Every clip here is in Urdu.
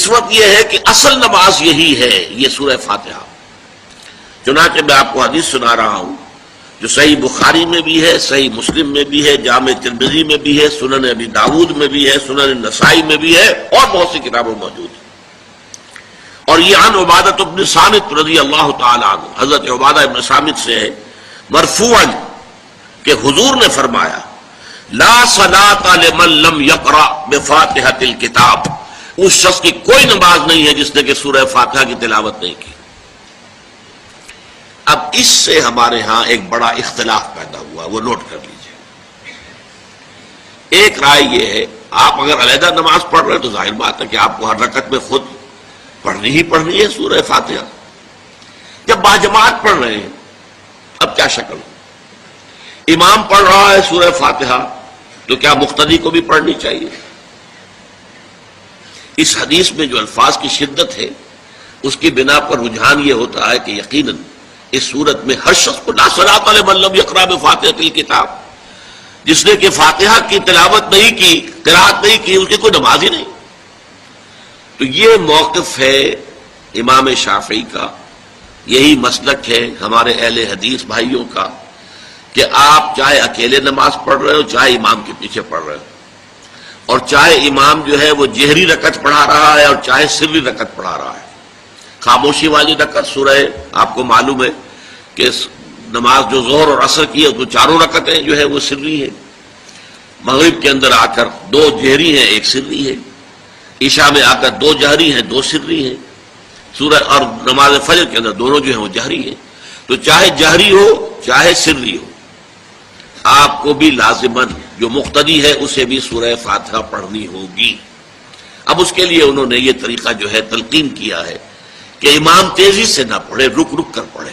اس وقت یہ ہے کہ اصل نماز یہی ہے، یہ سورہ فاتحہ۔ چنانچہ میں آپ کو حدیث سنا رہا ہوں جو صحیح بخاری میں بھی ہے، صحیح مسلم میں بھی ہے، جامع ترمذی میں بھی ہے، سنن ابی داؤد میں بھی ہے، سنن نسائی میں بھی ہے، اور بہت سی کتابوں موجود ہے۔ اور یہ عن عبادۃ بن صامت رضی اللہ تعالی عنہ، حضرت عبادہ بن صامت سے ہے مرفوعا کہ حضور نے فرمایا لا صلاۃ لمن لم یقرأ بفاتحۃ الکتاب، اس شخص کی کوئی نماز نہیں ہے جس نے کہ سورہ فاتحہ کی تلاوت نہیں کی۔ اب اس سے ہمارے ہاں ایک بڑا اختلاف پیدا ہوا، وہ نوٹ کر لیجئے۔ ایک رائے یہ ہے آپ اگر علیحدہ نماز پڑھ رہے ہیں تو ظاہر بات ہے کہ آپ کو ہر رکعت میں خود پڑھنی ہی پڑھنی ہے سورہ فاتحہ۔ جب باجماعت پڑھ رہے ہیں اب کیا شکل ہو؟ امام پڑھ رہا ہے سورہ فاتحہ تو کیا مقتدی کو بھی پڑھنی چاہیے؟ اس حدیث میں جو الفاظ کی شدت ہے اس کی بنا پر رجحان یہ ہوتا ہے کہ یقیناً اس صورت میں ہر شخص کو لا صلاۃ لمن لم یقرأ بفاتحۃ الکتاب، جس نے کہ فاتحہ کی تلاوت نہیں کی، قرأت نہیں کی، اس کی کوئی نماز ہی نہیں۔ تو یہ موقف ہے امام شافعی کا، یہی مسلک ہے ہمارے اہل حدیث بھائیوں کا کہ آپ چاہے اکیلے نماز پڑھ رہے ہو، چاہے امام کے پیچھے پڑھ رہے ہو، اور چاہے امام جو ہے وہ جہری رکعت پڑھا رہا ہے اور چاہے سری رکعت پڑھا رہا ہے۔ خاموشی والی رکعت سورہ آپ کو معلوم ہے کہ نماز جو ظہر اور عصر کی ہے تو چاروں رکعتیں جو ہے وہ سری ہے، مغرب کے اندر آ کر دو جہری ہیں ایک سری ہے، عشاء میں آ کر دو جہری ہیں دو سری ہیں، سورہ اور نماز فجر کے اندر دونوں جو ہیں وہ جہری ہیں۔ تو چاہے جہری ہو چاہے سری ہو، آپ کو بھی لازماً جو مقتدی ہے اسے بھی سورہ فاتحہ پڑھنی ہوگی۔ اب اس کے لیے انہوں نے یہ طریقہ جو ہے تلقین کیا ہے کہ امام تیزی سے نہ پڑھے، رک رک کر پڑھے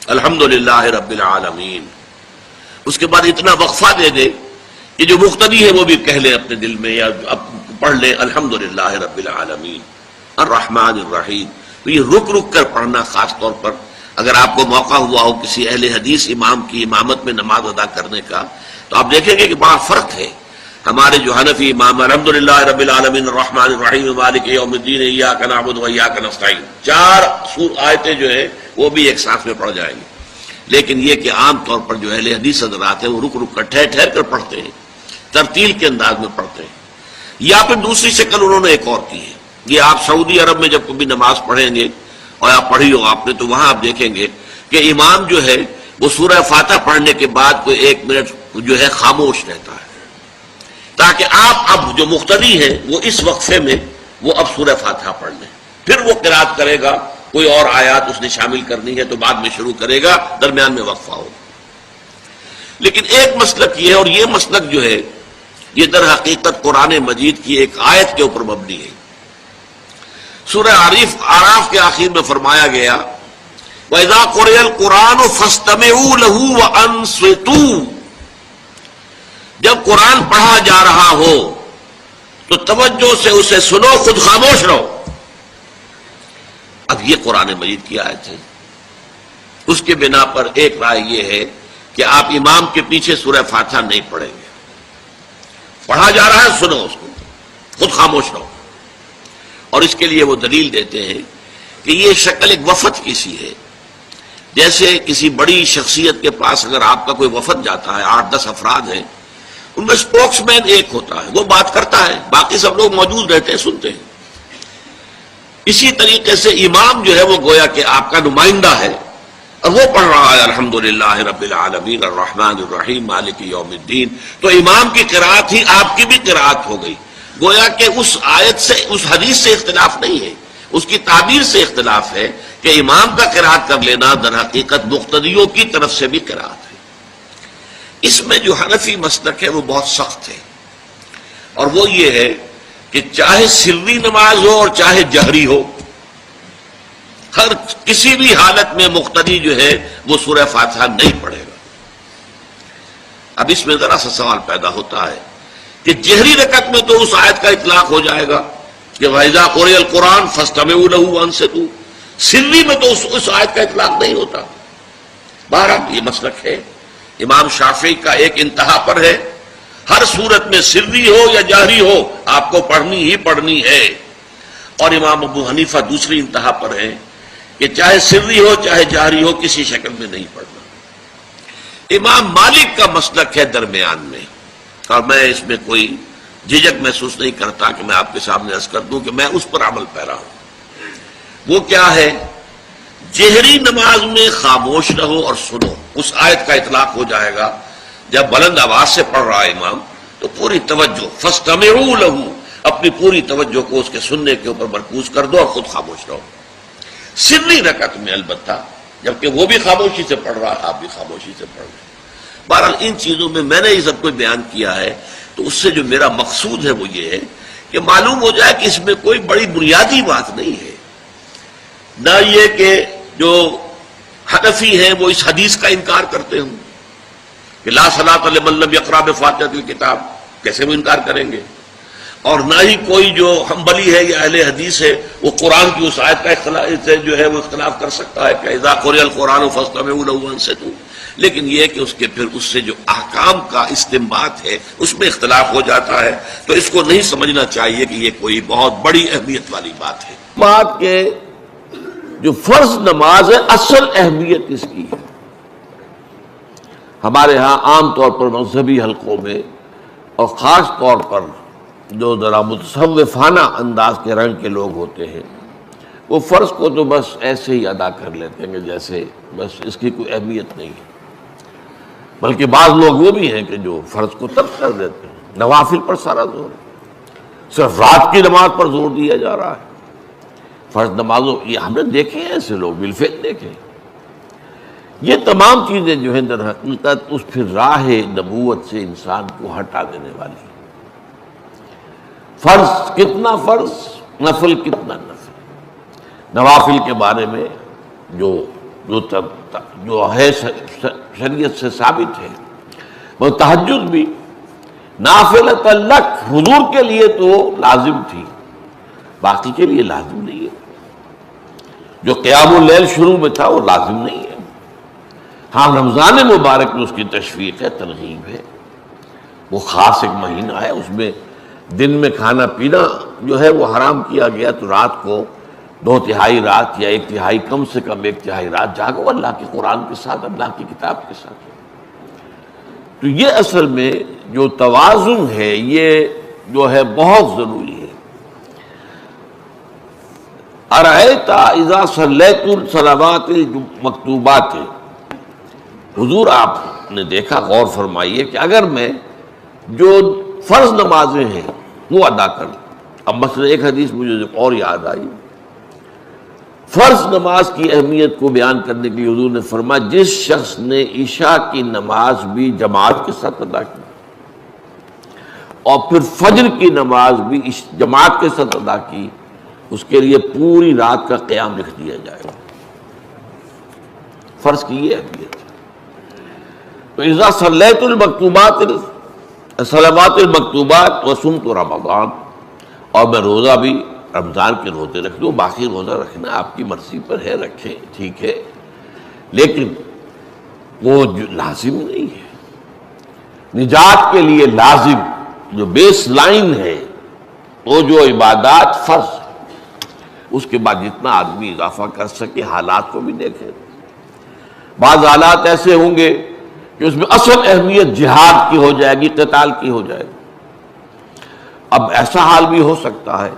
الحمدللہ رب العالمین، اس کے بعد اتنا وقفہ دے دے کہ جو مقتدی ہے وہ بھی کہہ لے اپنے دل میں یا پڑھ لے الحمدللہ رب العالمین الرحمن الرحیم۔ تو یہ رک رک کر پڑھنا، خاص طور پر اگر آپ کو موقع ہوا ہو کسی اہل حدیث امام کی امامت میں نماز ادا کرنے کا تو آپ دیکھیں گے کہ بڑا فرق ہے۔ ہمارے جو حنفی امام الحمدللہ رب العالمین الرحمن الرحیم مالک یوم الدین ایاک نعبد و ایاک نستعین، چار آیتیں جو ہیں وہ بھی ایک ساتھ میں پڑھ جائیں گے، لیکن یہ کہ عام طور پر جو اہل حدیث حضرات ہیں وہ رک رک کر ٹھہر ٹھہر کر پڑھتے ہیں، ترتیل کے انداز میں پڑھتے ہیں۔ یا پھر دوسری شکل انہوں نے ایک اور کی ہے، یہ آپ سعودی عرب میں جب کبھی نماز پڑھیں گے اور آپ پڑھی ہو آپ نے تو وہاں آپ دیکھیں گے کہ امام جو ہے وہ سورہ فاتحہ پڑھنے کے بعد کوئی ایک منٹ جو ہے خاموش رہتا ہے تاکہ آپ اب جو مقتدی ہیں وہ اس وقفے میں وہ اب سورہ فاتحہ پڑھ لیں، پھر وہ قرات کرے گا، کوئی اور آیات اس نے شامل کرنی ہے تو بعد میں شروع کرے گا، درمیان میں وقفہ ہوگا۔ لیکن ایک مسلک یہ ہے، اور یہ مسلک جو ہے یہ در حقیقت قرآن مجید کی ایک آیت کے اوپر مبنی ہے۔ سورہ اعراف کے آخر میں فرمایا گیا وَإِذَا قُرِئَ الْقُرْآنُ فَاسْتَمِعُوا لَهُ وَأَنصِتُوا، جب قرآن پڑھا جا رہا ہو تو توجہ سے اسے سنو، خود خاموش رہو۔ اب یہ قرآن مجید کی آیت ہے، اس کے بنا پر ایک رائے یہ ہے کہ آپ امام کے پیچھے سورہ فاتحہ نہیں پڑھیں گے، پڑھا جا رہا ہے سنو اس کو، خود خاموش رہو۔ اور اس کے لیے وہ دلیل دیتے ہیں کہ یہ شکل ایک وفد کی سی ہے، جیسے کسی بڑی شخصیت کے پاس اگر آپ کا کوئی وفد جاتا ہے، 8-10 افراد ہیں، ان میں اسپوکس مین ایک ہوتا ہے، وہ بات کرتا ہے، باقی سب لوگ موجود رہتے ہیں، سنتے ہیں۔ اسی طریقے سے امام جو ہے وہ گویا کہ آپ کا نمائندہ ہے اور وہ پڑھ رہا ہے الحمدللہ رب العالمین الرحمن الرحیم مالک یوم الدین، تو امام کی قرات ہی آپ کی بھی قرات ہو گئی۔ گویا کہ اس آیت سے، اس حدیث سے اختلاف نہیں ہے، اس کی تعبیر سے اختلاف ہے کہ امام کا قرات کر لینا در حقیقت مقتدیوں کی طرف سے بھی قرات ہے۔ اس میں جو حنفی مسلک ہے وہ بہت سخت ہے، اور وہ یہ ہے کہ چاہے سری نماز ہو اور چاہے جہری ہو، ہر کسی بھی حالت میں مقتدی جو ہے وہ سورہ فاتحہ نہیں پڑھے گا۔ اب اس میں ذرا سا سوال پیدا ہوتا ہے کہ جہری رکعت میں تو اس آیت کا اطلاق ہو جائے گا کہ وَإِذَا قُرِئَ الْقُرْآنُ فَاسْتَمِعُوا لَهُ وَأَنصِتُوا، سری میں تو اس آیت کا اطلاق نہیں ہوتا۔ بہرحال یہ مسلک ہے امام شافعی کا، ایک انتہا پر ہے، ہر صورت میں سری ہو یا جہری ہو آپ کو پڑھنی ہی پڑھنی ہے۔ اور امام ابو حنیفہ دوسری انتہا پر ہیں کہ چاہے سری ہو چاہے جہری ہو کسی شکل میں نہیں پڑھنا۔ امام مالک کا مسلک ہے درمیان میں، اور میں اس میں کوئی جھجک محسوس نہیں کرتا کہ میں آپ کے سامنے عرض کر دوں کہ میں اس پر عمل پیرا ہوں۔ وہ کیا ہے؟ جہری نماز میں خاموش رہو اور سنو، اس آیت کا اطلاق ہو جائے گا جب بلند آواز سے پڑھ رہا ہے امام تو پوری توجہ، فاستمعوا لہ، اپنی پوری توجہ کو اس کے سننے کے اوپر مرکوز کر دو اور خود خاموش رہو۔ سری رکعت میں البتہ جبکہ وہ بھی خاموشی سے پڑھ رہا ہے، آپ بھی خاموشی سے پڑھ رہے ہیں۔ بہرحال ان چیزوں میں نے یہ سب کو بیان کیا ہے تو اس سے جو میرا مقصود ہے وہ یہ ہے کہ معلوم ہو جائے کہ اس میں کوئی بڑی بنیادی بات نہیں ہے، نہ یہ کہ جو حنفی ہیں وہ اس حدیث کا انکار کرتے ہوں کہ لا صلاۃ لمن لم یقرأ بفاتحۃ الکتاب، کیسے وہ انکار کریں گے؟ اور نہ ہی کوئی جو حنبلی ہے یا اہل حدیث ہے وہ قرآن کی اس آیت کا اختلاف کر سکتا ہے کہ اذا قرئ القرآن فاستمعوا لہ وانصتوا، لیکن یہ کہ اس کے پھر اس سے جو احکام کا استنباط ہے اس میں اختلاف ہو جاتا ہے، تو اس کو نہیں سمجھنا چاہیے کہ یہ کوئی بہت بڑی اہمیت والی بات ہے۔ بات کہ جو فرض نماز ہے اصل اہمیت اس کی ہے، ہمارے ہاں عام طور پر مذہبی حلقوں میں اور خاص طور پر جو ذرا متصوفانہ انداز کے رنگ کے لوگ ہوتے ہیں وہ فرض کو تو بس ایسے ہی ادا کر لیتے ہیں کہ جیسے بس اس کی کوئی اہمیت نہیں ہے، بلکہ بعض لوگ وہ بھی ہیں کہ جو فرض کو ترک کر دیتے ہیں، نوافل پر سارا زور ہے، صرف رات کی نماز پر زور دیا جا رہا ہے۔ فرض نمازوں یہ ہم نے دیکھے ہیں، ایسے لوگ بالفعل دیکھے ہیں۔ یہ تمام چیزیں جو ہیں در حقیقت اس پھر راہ نبوت سے انسان کو ہٹا دینے والی ہیں۔ فرض کتنا فرض، نفل کتنا نفل۔ نوافل کے بارے میں جو ہے شریعت سے ثابت ہے، وہ تہجد بھی نافلۃ لک، حضور کے لیے تو لازم تھی، باقی کے لیے لازم نہیں ہے۔ جو قیام اللیل شروع میں تھا وہ لازم نہیں ہے، ہاں رمضان مبارک میں اس کی تشویق ہے، ترغیب ہے، وہ خاص ایک مہینہ ہے، اس میں دن میں کھانا پینا جو ہے وہ حرام کیا گیا، تو رات کو 2/3 رات یا 1/3 کم سے کم 1/3 رات جاگو اللہ کے قرآن کے ساتھ، اللہ کی کتاب کے ساتھ۔ تو یہ اصل میں جو توازن ہے یہ جو ہے بہت ضروری ہے۔ ارأیت اذا صلیت الصلوات المکتوبات، حضور آپ نے دیکھا، غور فرمائیے کہ اگر میں جو فرض نمازیں ہیں وہ ادا کر لوں۔ اب مثلا ایک حدیث مجھے اور یاد آئی، فرض نماز کی اہمیت کو بیان کرنے کے لیے حضور نے فرمایا جس شخص نے عشاء کی نماز بھی جماعت کے ساتھ ادا کی اور پھر فجر کی نماز بھی جماعت کے ساتھ ادا کی، اس کے لیے پوری رات کا قیام لکھ دیا جائے گا۔ فرض کی یہ اہمیت ہے۔ تو اذا صلیت المکتوبات الصلوات المکتوبات وصمت رمضان، اور میں روزہ بھی رمضان کے روزے رکھ دوں، باقی روزہ رکھنا آپ کی مرضی پر ہے، رکھیں ٹھیک ہے، لیکن وہ لازم نہیں ہے۔ نجات کے لیے لازم جو بیس لائن ہے وہ جو عبادات فرض ہے، اس کے بعد جتنا آدمی اضافہ کر سکے، حالات کو بھی دیکھے۔ بعض حالات ایسے ہوں گے کہ اس میں اصل اہمیت جہاد کی ہو جائے گی، قتال کی ہو جائے گی۔ اب ایسا حال بھی ہو سکتا ہے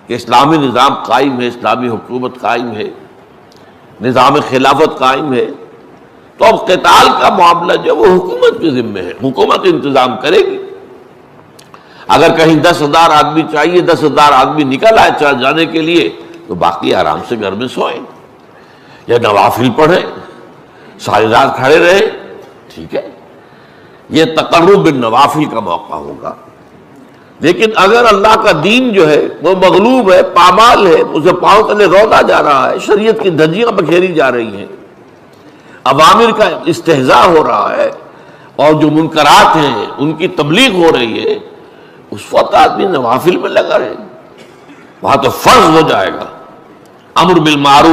کہ اسلامی نظام قائم ہے، اسلامی حکومت قائم ہے، نظام خلافت قائم ہے، تو اب قتال کا معاملہ جو وہ حکومت کے ذمہ ہے، حکومت انتظام کرے گی۔ اگر کہیں 10,000 آدمی چاہیے، 10,000 آدمی نکل آئے چل جانے کے لیے، تو باقی آرام سے گھر میں سوئیں یا نوافل پڑھیں، ساری رات کھڑے رہیں، ٹھیک ہے، یہ تقرب بالنوافل کا موقع ہوگا۔ لیکن اگر اللہ کا دین جو ہے وہ مغلوب ہے، پامال ہے، اسے پاؤں تلے رودا جا رہا ہے، شریعت کی دھجیاں بکھیری جا رہی ہیں، عوامر کا استہزاء ہو رہا ہے، اور جو منکرات ہیں ان کی تبلیغ ہو رہی ہے، اس وقت آدمی نوافل میں لگا رہے، وہاں تو فرض ہو جائے گا، امر بالمعروف